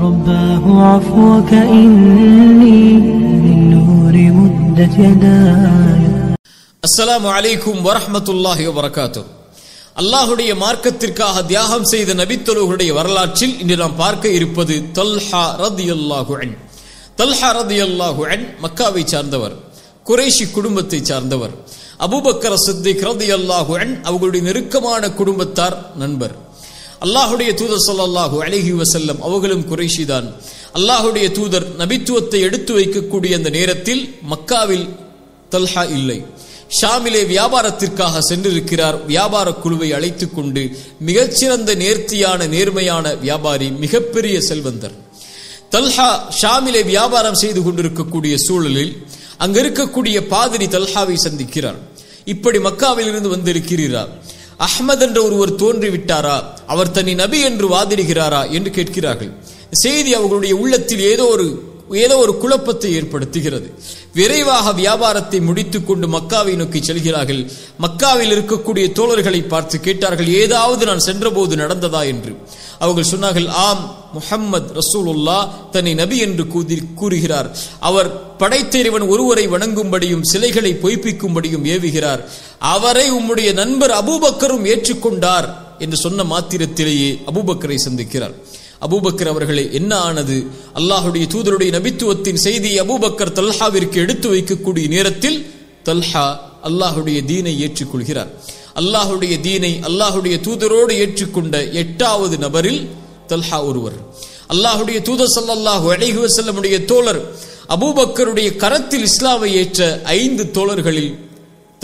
رباه عفوك إني للنور مدت يداي. السلام عليكم ورحمة الله وبركاته. அல்லாஹுடைய மார்க்கத்திற்காக தியாகம் செய்த நபித்தோழர்களுடைய வரலாற்றில் இன்று நாம் பார்க்க இருப்பது தல்ஹா ரதியல்லாஹு அன்ஹு. தல்ஹா ரதியல்லாஹு அன்ஹு மக்காவை சார்ந்தவர், குறைஷி குடும்பத்தை சார்ந்தவர். அபூபக்கர் சித்திக் ரதியல்லாஹு அன்ஹு அவர்களுடைய நெருக்கமான குடும்பத்தார், நண்பர். அல்லாஹுடைய தூதர் ஸல்லல்லாஹு அலைஹி வஸல்லம் அவர்களும் குறைஷி தான். அல்லாஹுடைய தூதர் நபித்துவத்தை எடுத்து வைக்கக்கூடிய அந்த நேரத்தில் மக்காவில் தல்ஹா இல்லை. ஷாமிலே வியாபாரத்திற்காக சென்றிருக்கிறார். வியாபார குழுவை அழைத்துக் கொண்டு மிகச்சிறந்த நேர்த்தியான நேர்மையான வியாபாரி, மிகப்பெரிய செல்வந்தர். தல்ஹா ஷாமிலே வியாபாரம் செய்து கொண்டிருக்கக்கூடிய சூழலில் அங்க இருக்கக்கூடிய பாதிரி தல்ஹாவை சந்திக்கிறார். இப்படி மக்காவில் இருந்து வந்திருக்கிறார், அஹ்மத் என்ற ஒருவர் தோன்றிவிட்டாரா, அவர் தனி நபி என்று வாதிடுகிறாரா என்று கேட்கிறார்கள். செய்தி அவர்களுடைய உள்ளத்தில் ஏதோ ஒரு குழப்பத்தை ஏற்படுத்துகிறது. விரைவாக வியாபாரத்தை முடித்துக் கொண்டு மக்காவை நோக்கி செல்கிறார்கள். மக்காவில் இருக்கக்கூடிய தோழர்களை பார்த்து கேட்டார்கள், ஏதாவது நான் சென்றபோது நடந்ததா என்று. அவர்கள் சொன்னார்கள், ஆம், முஹம்மது ரசூலுல்லாஹ் தன்னை நபி என்று கூறுகிறார். அவர் படைத்தறிவன் ஒருவரை வணங்கும்படியும் சிலைகளை பொய்ப்பிக்கும்படியும் ஏவுகிறார். அவரை உம்முடைய நண்பர் அபூபக்கரும் ஏற்றுக்கொண்டார் என்று சொன்ன மாத்திரத்திலேயே அபூபக்கரை சந்திக்கிறார். அபூபக்கர் அவர்களே, என்ன ஆனது? அல்லாஹுடைய தூதருடைய நபித்துவத்தின் செய்தியை அபூபக்கர் தல்ஹாவிற்கு எடுத்து வைக்கக்கூடிய நேரத்தில் தல்ஹா அல்லாஹுடைய தீனை ஏற்றுக்கொள்கிறார். அல்லாஹுடைய தீனை அல்லாஹுடைய தூதரோடு ஏற்றுக்கொண்ட 8வது நபரில் தல்ஹா ஒருவர். அல்லாஹுடைய தூதர் ஸல்லல்லாஹு அலைஹி வஸல்லமுடைய தோழர் அபூபக்கருடைய கரத்தில் இஸ்லாமை ஏற்ற 5 தோழர்களில்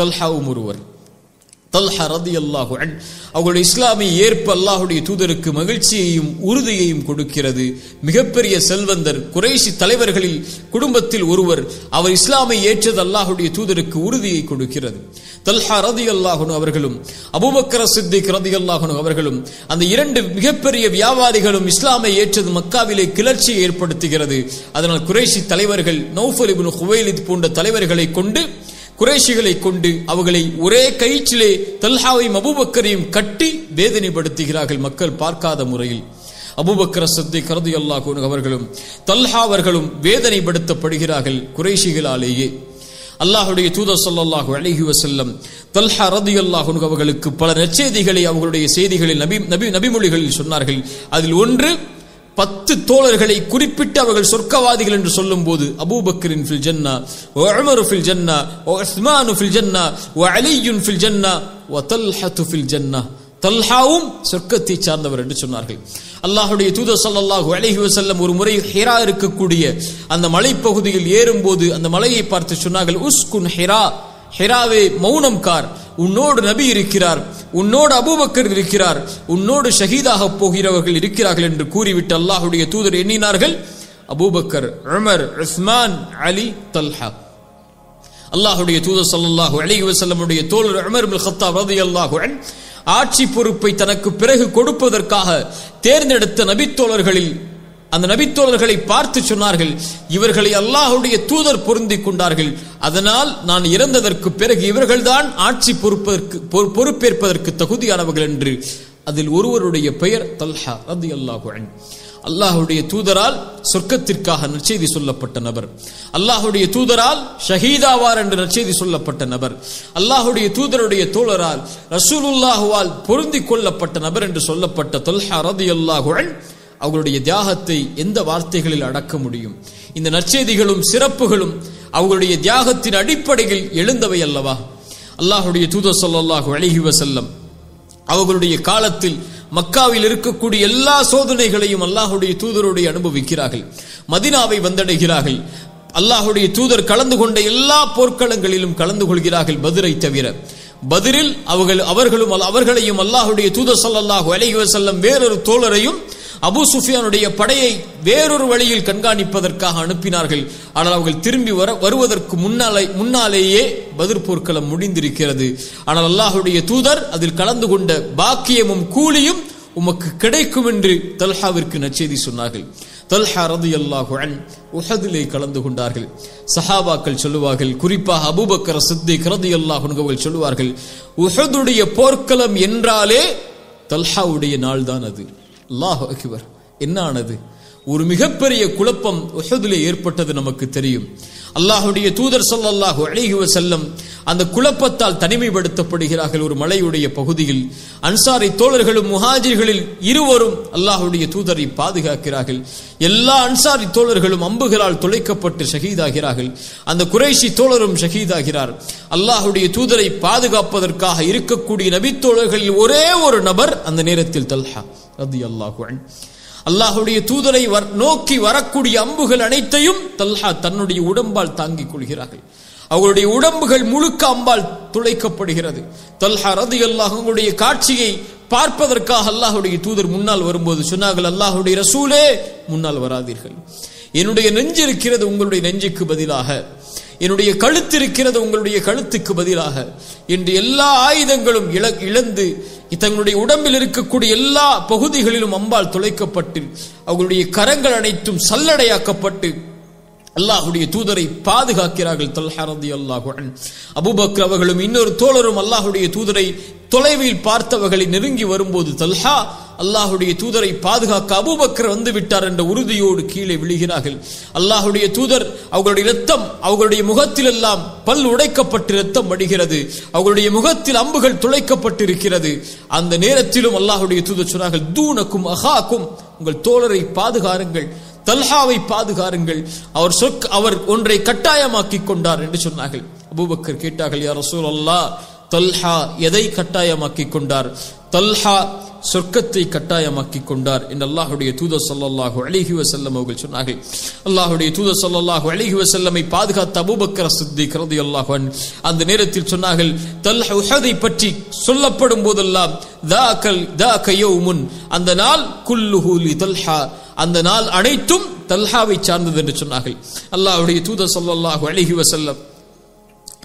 தல்ஹாவும் ஒருவர். தல்ஹா ரதியல்லாஹு அன்ஹு அவர்களுடைய இஸ்லாமை ஏற்ப அல்லாஹுடைய தூதருக்கு மகிழ்ச்சியையும் உறுதியையும் கொடுக்கிறது. மிகப்பெரிய செல்வந்தர், குறைஷி தலைவர்களில் குடும்பத்தில் ஒருவர். அவர் இஸ்லாமை ஏற்றது அல்லாஹுடைய தூதருக்கு உறுதியை கொடுக்கிறது. தல்ஹா ரதியல்லாஹு அன்ஹு அவர்களும் அபூபக்கர் சித்திக் ரதியல்லாஹு அன்ஹு அவர்களும் அந்த 2 மிகப்பெரிய வியாபாரிகளும் இஸ்லாமை ஏற்றது மக்காவிலே கிளர்ச்சியை ஏற்படுத்துகிறது. அதனால் குறைஷி தலைவர்கள் நௌஃபல் இப்னு குவைலித் போன்ற தலைவர்களை கொண்டு, குறைஷிகளை கொண்டு அவர்களை ஒரே கயிற்றிலே தல்ஹாவையும் அபூபக்கரையும் கட்டி வேதனைப்படுத்துகிறார்கள், மக்கள் பார்க்காத முறையில். அபூபக்கர் சித்திக் ரலியல்லாஹு அன்ஹு அவர்களும் தல்ஹா அவர்களும் வேதனைப்படுத்தப்படுகிறார்கள் குறைஷிகளாலேயே. அல்லாஹுடைய தூதர் ஸல்லல்லாஹு அலைஹி வஸல்லம் தல்ஹா ரலியல்லாஹு அன்ஹு அவர்களுக்கு பல நற்செய்திகளை அவர்களுடைய செய்திகளில் நபிமொழிகளில் சொன்னார்கள். அதில் ஒன்று, 10 தோழர்களை குறிப்பிட்டு அவர்கள் சொர்க்கவாதிகள் என்று சொல்லும் போது அபூபக்கரின் ஃபில் ஜன்னா, உமர் ஃபில் ஜன்னா, உஸ்மான் ஃபில் ஜன்னா, அலியுன் ஃபில் ஜன்னா, தல்ஹத்து ஃபில் ஜன்னா, தல்ஹாவும் சொர்க்கத்தை சார்ந்தவர் என்று சொன்னார்கள். அல்லாஹுடைய தூதர் ஸல்லல்லாஹு அலைஹி வஸல்லம் ஒரு முறை ஹிரா இருக்கக்கூடிய அந்த மலைப்பகுதியில் ஏறும்போது அந்த மலையை பார்த்து சொன்னார்கள், உஸ்குன் ஹிரா, ஹிராவே மௌனம் கார், உன்னோடு நபி இருக்கிறார், உன்னோடு அபூபக்கர் இருக்கிறார், உன்னோடு ஷஹீதாக போகிறவர்கள் இருக்கிறார்கள் என்று கூறிவிட்டு அல்லாஹுடைய தூதர் எண்ணினார்கள், அபூபக்கர், உமர், உஸ்மான், அலி, தல்ஹா. அல்லாஹுடைய தூதர் ஸல்லல்லாஹு அலைஹி வஸல்லமுடைய தோழர் உமர் இப்னு கத்தாப் ரலியல்லாஹு அன்ஹு ஆட்சி பொறுப்பை தனக்கு பிறகு கொடுப்பதற்காக தேர்ந்தெடுத்த நபித்தோழர்களில் அந்த நபித்தோழர்களை பார்த்து சொன்னார்கள், இவர்களை அல்லாஹுடைய தூதர் பொருந்திக் கொண்டார்கள், அதனால் நான் இறந்ததற்கு பிறகு இவர்கள்தான் ஆட்சி பொறுப்பேற்பதற்கு தகுதியானவர்கள் என்று. அதில் ஒருவருடைய பெயர் தல்ஹா ரலியல்லாஹு அன்ஹு. அல்லாஹுடைய தூதரால் சொர்க்கத்திற்காக நற்செய்தி சொல்லப்பட்ட நபர், அல்லாஹுடைய தூதரால் ஷஹீதாவார் என்று நற்செய்தி சொல்லப்பட்ட நபர், அல்லாஹுடைய தூதருடைய தோழரால் ரசூலுல்லாஹுவால் பொருந்திக் கொள்ளப்பட்ட நபர் என்று சொல்லப்பட்ட தல்ஹா ரலியல்லாஹு அன்ஹு அவர்களுடைய தியாகத்தை எந்த வார்த்தைகளில் அடக்க முடியும்? இந்த நற்செய்திகளும் சிறப்புகளும் அவர்களுடைய தியாகத்தின் அடிப்படையில் எழுந்தவை அல்லவா? அல்லாஹுடைய தூதர் ஸல்லல்லாஹு அலைஹி வஸல்லம் அவர்களுடைய காலத்தில் மக்காவில் இருக்கக்கூடிய எல்லா சோதனைகளையும் அல்லாஹுடைய தூதரோடு அனுபவிக்கிறார்கள். மதீனாவை வந்தடைகிறார்கள். அல்லாஹுடைய தூதர் கலந்து கொண்ட எல்லா போர்க்களங்களிலும் கலந்து கொள்கிறார்கள், பத்ரை தவிர. பத்ரில் அவர்களையும் அல்லாஹுடைய தூதர் ஸல்லல்லாஹு அலைஹி வஸல்லம் வேறொரு தோழரையும் அபூ சுஃபியானுடைய படையை வேறொரு வழியில் கண்காணிப்பதற்காக அனுப்பினார்கள். ஆனால் அவர்கள் திரும்பி வருவதற்கு முன்னாலேயே பத்ர் போர்க்களம் முடிந்திருக்கிறது. ஆனால் அல்லாஹுடைய தூதர் அதில் கலந்து கொண்ட பாக்கியமும் கூலியும் உமக்கு கிடைக்கும் என்று தல்ஹாவிற்கு நற்செய்தி சொன்னார்கள். தல்ஹா ரலியல்லாஹு அன்ஹு உஹதிலே கலந்து கொண்டார்கள். சஹாபாக்கள் சொல்லுவார்கள், குறிப்பாக அபூபக்கர் சித்திக் ரலியல்லாஹு அன்ஹு அவர்கள் சொல்லுவார்கள், உஹதுடைய போர்க்களம் என்றாலே தல்ஹாவுடைய நாள் தான் அது. அல்லாஹு அக்பர். என்ன ஆனது? ஒரு மிகப்பெரிய குழப்பம் உஹதிலே ஏற்பட்டது நமக்கு தெரியும். அல்லாஹ்வுடைய தூதர் ஸல்லல்லாஹு அலைஹி வஸல்லம் அந்த குழப்பத்தால் தனிமைப்படுத்தப்படுகிறார்கள். ஒரு மலையுடைய பகுதியில் அன்சாரி தோழர்களும் முஹாஜிர்களில் இருவரும் அல்லாஹ்வுடைய தூதரை பாதுகாக்கிறார்கள். எல்லா அன்சாரி தோழர்களும் அம்புகளால் துளைக்கப்பட்டு ஷஹீதாகிறார்கள். அந்த குறைஷி தோழரும் ஷஹீதாகிறார். அல்லாஹ்வுடைய தூதரை பாதுகாப்பதற்காக இருக்கக்கூடிய நபி தோழர்களில் ஒரே ஒரு நபர் அந்த நேரத்தில் தல்ஹா ரலியல்லாஹு அன்ஹு. அல்லாஹ்வுடைய தூதரை நோக்கி வரக்கூடிய அம்புகள் அனைத்தையும் தல்ஹா தன்னுடைய உடம்பால் தாங்கிக் கொள்கிறார்கள். அவர்களுடைய உடம்புகள் முழுக்க அம்பால் துளைக்கப்படுகிறது. தல்ஹா ரலியல்லாஹு அன்ஹுடைய காட்சியை பார்ப்பதற்காக அல்லாஹ்வுடைய தூதர் முன்னால் வரும்போது சொன்னார்கள், அல்லாஹ்வுடைய ரசூலே முன்னால் வராதீர்கள். என்னுடைய நெஞ்சு இருக்கிறது உங்களுடைய நெஞ்சுக்கு பதிலாக, என்னுடைய கழுத்து இருக்கிறது உங்களுடைய கழுத்துக்கு பதிலாக என்று எல்லா ஆயுதங்களும் இழந்து தங்களுடைய உடம்பில் இருக்கக்கூடிய எல்லா பகுதிகளிலும் அம்பால் துளைக்கப்பட்டு அவர்களுடைய கரங்கள் அனைத்தும் சல்லடையாக்கப்பட்டு அல்லாஹ்வுடைய தூதரை பாதுகாக்கிறார்கள். தல்ஹா ரலியல்லாஹு அன்ஹு. அபூபக்கர் அவர்களும் இன்னொரு தோழரும் அல்லாஹ்வுடைய தூதரை தொலைவில் பார்த்தவர்களை நெருங்கி வரும்போது தல்ஹா அல்லாஹ்வுடைய தூதரை பாதுகாக்க அபூபக்கர் வந்து விட்டார் என்ற உறுதியோடு கீழே விழுகிறார்கள். அல்லாஹ்வுடைய தூதர் அவர்களுடைய இரத்தம் அவர்களுடைய முகத்தில் எல்லாம் பல் உடைக்கப்பட்டு இரத்தம் வடிகிறது. அவர்களுடைய முகத்தில் அம்புகள் துளைக்கப்பட்டிருக்கிறது. அந்த நேரத்திலும் அல்லாஹ்வுடைய தூதர் சொன்னார்கள், தூனக்கும் அஹாக்கும், உங்கள் தோழரை பாதுகாருங்கள், தல்ஹாவை பாதுகாருங்கள். அவர் ஒன்றை கட்டாயமாக்கி கொண்டார் என்று சொன்னார்கள். அபூபக்கர் கேட்டார்கள், யா ரசூலல்லாஹ், தல்ஹா எதை கட்டாயமாக்கி கொண்டார்? தல்ஹா சொர்க்கத்தை கட்டாயமாக்கி கொண்டார் என்று அல்லாஹ்வுடைய தூதர் ஸல்லல்லாஹு அலைஹி வஸல்லம் அவர்கள் சொன்னார்கள். அல்லாஹ்வுடைய தூதர் ஸல்லல்லாஹு அலைஹி வஸல்லமை பாதுகாத்த அபூபக்கர் சித்திக் ரலியல்லாஹு அன்ஹு அந்த நேரத்தில் சொன்னார்கள், தல்ஹா உஹதை பற்றி சொல்லப்படும் போதெல்லாம் தாக யௌமுன், அந்த நாள் குல்லுஹு லி தல்ஹா, அந்த நாள் அனைத்தும் தல்ஹாவை சார்ந்தது என்று சொன்னார்கள். அல்லாஹ்வுடைய தூதர் ஸல்லல்லாஹு அலைஹி வஸல்லம்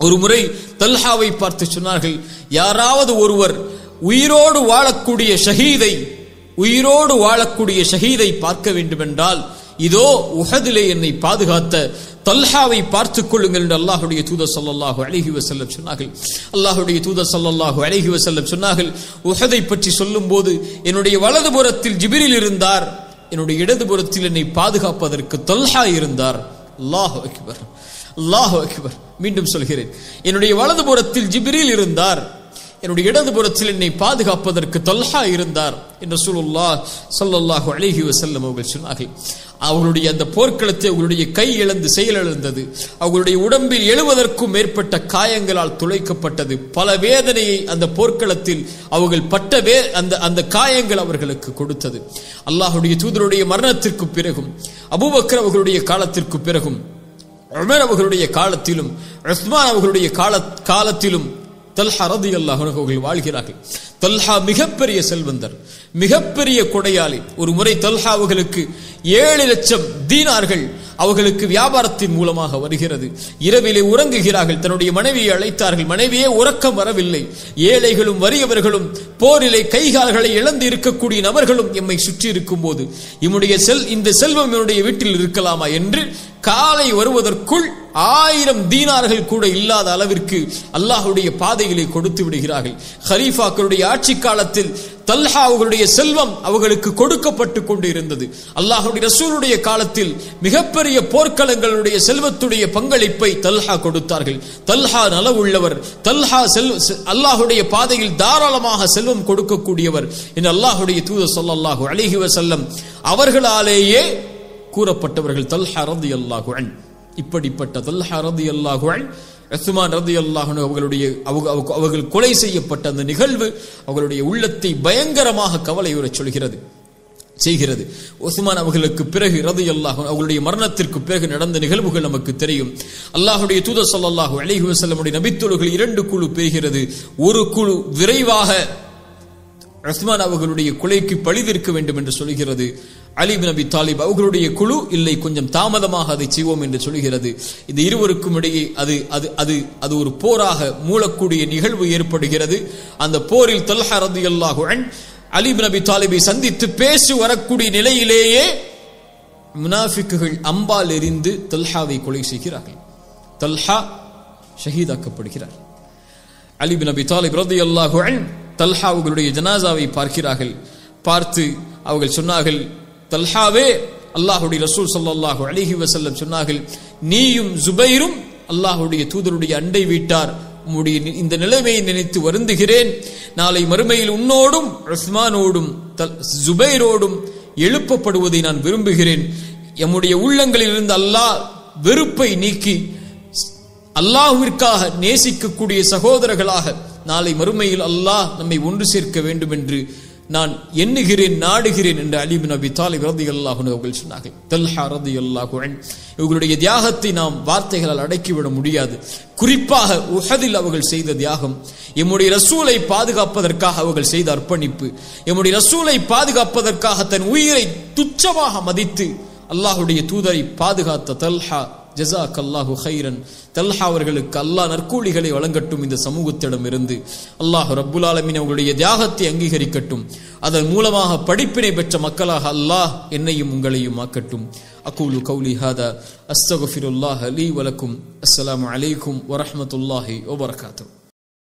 ஒரு முறை தல்ஹாவை பார்த்து சொன்னார்கள், யாராவது ஒருவர் உயிரோடு வாழக்கூடிய ஷஹீதை பார்க்க வேண்டும் என்றால் இதோ உஹதிலே என்னை பாதுகாத்த தல்ஹாவை பார்த்துக் கொள்ளுங்கள் என்று அல்லாஹ்வுடைய தூதர் ஸல்லல்லாஹு அலைஹி வஸல்லம் சொன்னார்கள். அல்லாஹ்வுடைய தூதர் ஸல்லல்லாஹு அலைஹி வஸல்லம் சொன்னார்கள், உஹதை பற்றி சொல்லும்போது என்னுடைய வலதுபுறத்தில் ஜிப்ரீல் இருந்தார், என்னுடைய இடதுபுறத்தில் என்னை பாதுகாப்பதற்கு தல்ஹா இருந்தார். அல்லாஹு அக்பர், அல்லாஹு அக்பர். மீண்டும் சொல்கிறேன், என்னுடைய வலதுபுறத்தில் ஜிப்ரீல் இருந்தார், என்னுடைய இடதுபுறத்தில் என்னை பாதுகாப்பதற்கு தல்ஹா இருந்தார் என்று ரசூலுல்லாஹ் ஸல்லல்லாஹு அலைஹி வஸல்லம் அவர்கள் சொன்னார்கள். அவர்களுடைய அந்த போர்க்களத்தை அவர்களுடைய கை இழந்து செயலிழந்தது. அவர்களுடைய உடம்பில் 70க்கும் மேற்பட்ட காயங்களால் துளைக்கப்பட்டது. பல வேதனையை அந்த போர்க்களத்தில் அவர்கள் பட்ட அந்த காயங்கள் அவர்களுக்கு கொடுத்தது. அல்லாஹ்வுடைய தூதருடைய மரணத்திற்கு பிறகும், அபூபக்கர் அவர்களுடைய காலத்திற்கு பிறகும், உமர் அவர்களுடைய காலத்திலும், உஸ்மான் அவர்களுடைய காலத்திலும் தல்ஹா ரலியல்லாஹு அன்ஹு அவர்கள் வாழ்கிறார்கள். தல்ஹா மிகப்பெரிய செல்வந்தர், மிகப்பெரிய கொடையாளி. ஒரு முறை தல்ஹா அவர்களுக்கு 7 லட்சம் தீனார்கள் அவர்களுக்கு வியாபாரத்தின் மூலமாக வருகிறது. இரவிலே உறங்குகிறார்கள். தன்னுடைய மனைவியை அழைத்தார்கள். மனைவியே உறக்கம் வரவில்லை. ஏழைகளும் வறியவர்களும் போரிலே கைகால்களை இழந்து இருக்கக்கூடிய நபர்களும் எம்மை சுற்றி இருக்கும் போது இந்த செல்வம் என்னுடைய வீட்டில் இருக்கலாமா என்று காலை வருவதற்குள் 1000 தீனார்கள் கூட இல்லாத அளவிற்கு அல்லாஹ்வுடைய பாதைகளை கொடுத்து விடுகிறார்கள். ஹலீஃபாக்களுடைய ஆட்சி காலத்தில் தல்ஹா அவர்களுடைய செல்வம் அவர்களுக்கு கொடுக்கப்பட்டு கொண்டு இருந்தது. அல்லாஹ்வுடைய ரசூலுடைய காலத்தில் மிகப்பெரிய போர்க்களங்களுடைய செல்வத்துடைய பங்களிப்பை தல்ஹா கொடுத்தார்கள். தல்ஹா நலவுள்ளவர், தல்ஹா அல்லாஹ்வுடைய பாதையில் தாராளமாக செல்வம் கொடுக்கக்கூடியவர் என்று அல்லாஹ்வுடைய தூதர் ஸல்லல்லாஹு அலைஹி வஸல்லம் அவர்களாலேயே கூறப்பட்டவர்கள் தல்ஹா ரலியல்லாஹு அன்ஹு. இப்படிப்பட்ட தல்ஹா ரலியல்லாஹு அன்ஹு, உஸ்மான் ரலியல்லாஹு அன்ஹு அவர்கள் கொலை செய்யப்பட்ட அந்த நிகழ்வு அவர்களுடைய உள்ளத்தை பயங்கரமாக கவலையுறச் செய்கிறது. உஸ்மான் அவர்களுக்கு பிறகு ரலியல்லாஹு அன்ஹு அவர்களுடைய மரணத்திற்கு பிறகு நடந்த நிகழ்வுகள் நமக்கு தெரியும். அல்லாஹ்வுடைய தூதர் ஸல்லல்லாஹு அலைஹி வஸல்லமுடைய நபித்தோழர்கள் 2 குழு பெறுகிறது. ஒரு குழு விரைவாக உஸ்மான் அவர்களுடைய கொலைக்கு பழிதீர்க்க வேண்டும் என்று சொல்கிறது. அலி இப்னு அபி தாலிப் அவர்களுடைய குழு இல்லை, கொஞ்சம் தாமதமாக அதை செய்வோம் என்று சொல்கிறது. இந்த இருவருக்கும் இடையே அது ஒரு போராக மூலக்கூடிய நிகழ்வு ஏற்படுகிறது. அந்த போரில் தல்ஹா ரலியல்லாஹு அன்ஹு அலி இப்னு அபி தாலிபை சந்தித்து பேசி வரக்கூடிய நிலையிலேயே முனாஃபிக்குகள் அம்பால் எறிந்து தல்ஹாவை கொலை செய்கிறார்கள். தல்ஹா ஷஹீதாக்கப்படுகிறார். அலி இப்னு அபி தாலிப் ரலியல்லாஹு அன்ஹு தல்ஹா அவர்களுடைய ஜனாசாவை பார்க்கிறார்கள். பார்த்து அவர்கள் சொன்னார்கள், தல்ஹாவே, அல்லாஹ்வுடைய ரசூல் ஸல்லல்லாஹு அலைஹி வஸல்லம் சொன்னார்கள், நீயும் ஜுபைரும் அல்லாஹ்வுடைய தூதருடைய அண்டை வீட்டார், உம்முடைய இந்த நிலைமையை நினைத்து வருந்துகிறேன். நாளை மறுமையில் உன்னோடும் உஸ்மானோடும் ஜுபைரோடும் எழுப்பப்படுவதை நான் விரும்புகிறேன். எம்முடைய உள்ளங்களில் இருந்து அல்லாஹ் வெறுப்பை நீக்கி அல்லாஹ்விற்காக நேசிக்கக்கூடிய சகோதரர்களாக நாளை மறுமையில் அல்லாஹ் நம்மை ஒன்று சேர்க்க வேண்டும் என்று நான் எண்ணுகிறேன், நாடுகிறேன் என்று அலி பின் அபி தாலிப் ரலியல்லாஹு அன்ஹு அவர்கள் சொன்னார்கள். தல்ஹா ரலியல்லாஹு அன்ஹு இவர்களுடைய தியாகத்தை நாம் வார்த்தைகளால் அடக்கிவிட முடியாது. குறிப்பாக உஹதில் அவர்கள் செய்த தியாகம், எம்முடைய ரசூலை பாதுகாப்பதற்காக அவர்கள் செய்த அர்ப்பணிப்பு, எம்முடைய ரசூலை பாதுகாப்பதற்காக தன் உயிரை துச்சமாக மதித்து அல்லாஹ்வுடைய தூதரை பாதுகாத்த தல்ஹா, ஜஸாக்கல்லாஹு கைரன். தல்ஹா அவர்களுக்கு அல்லாஹ் நற்கூலிகளை வழங்கட்டும். இந்த சமூகத்திடம் இருந்து அல்லாஹ் ரப்புல் ஆலமீன் அவர்களுடைய தியாகத்தை அங்கீகரிக்கட்டும். அதன் மூலமாக படிப்பினை பெற்ற மக்களாக அல்லாஹ் என்னையும் உங்களையும் ஆக்கட்டும். அகூலு கௌலி ஹாதா அஸ்தக்ஃபிருல்லாஹ லீ வலக்கும். அஸ்ஸலாமு அலைக்கும் வரஹ்மத்துல்லாஹி வபரகாத்துஹு.